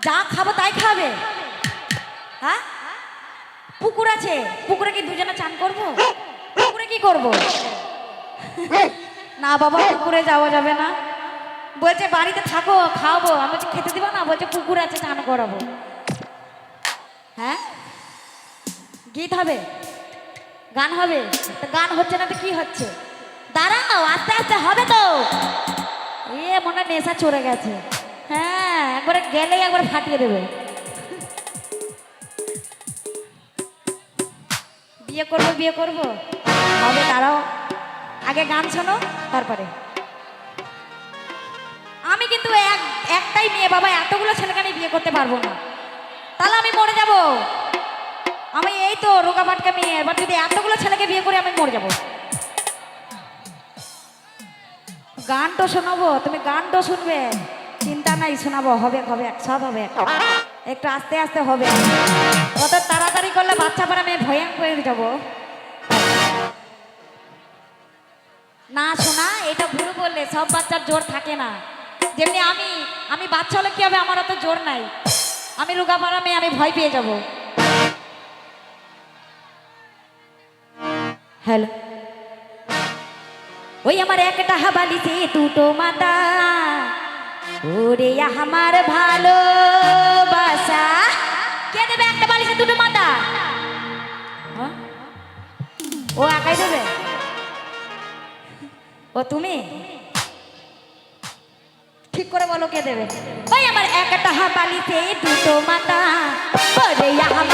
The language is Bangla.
যা খাবো তাই খাবে। হ্যাঁ, পুকুর আছে, পুকুরে কি দুজনে চান করবো? পুকুরে কি করব? না বাবা, পুকুরে যাওয়া যাবে না। বলছে বাড়িতে থাকো, খাওয়াবো। আমি বলছি খেতে দিবা না? বলছে পুকুর আছে, চান করাবো। হ্যাঁ, গীত হবে, গান হবে। তো গান হচ্ছে না তো কি হচ্ছে? দাঁড়াও, আস্তে আস্তে হবে তো। এ মনে হয় নেশা চড়ে গেছে। হ্যাঁ, একবারে গেলেই একবার ফাটিয়ে দেবে। বিয়ে করবো, বিয়ে করবো হবে। দাঁড়াও, আগে গান শোনো তারপরে। আমি কিন্তু একটাই মেয়ে বাবা, এতগুলো ছেলেকে আমি বিয়ে করতে পারবো না, তাহলে আমি মরে যাব। আমি এই তো রোগা ফাটকা মেয়ে, এবার যদি এতগুলো ছেলেকে বিয়ে করে আমি মরে যাব। গান তো শোনাবো, তুমি গান তো শুনবে, চিন্তা নাই, শোনাবো। হবে হবে, সব হবে, একটু আস্তে আস্তে হবে। অত তাড়াতাড়ি করলে বাচ্চা পর আমি ভয়ঙ্কর হয়ে যাবো। না শোনা, এটা ভুল বললে। সব বাচ্চার জোর থাকে না। যেমনি আমি আমি বাচ্চা হলে কি হবে, আমার অত জোর নাই। আমি রোগা পাড়া মেয়ে, আমি ভয় পেয়ে যাব। হ্যালো, ওই আমার একটা হাবালিতে দুটো মাথা, ওরে আমার ভালোবাসা। কে দেবে একটা বালিশে দুটো মাথা? হ্যাঁ? ও একাই দেবে? ও তুমি ঠিক করে বলো কে দেবে? ওই আমার একটা বালিতে দুটো মাথা, ওরে আমার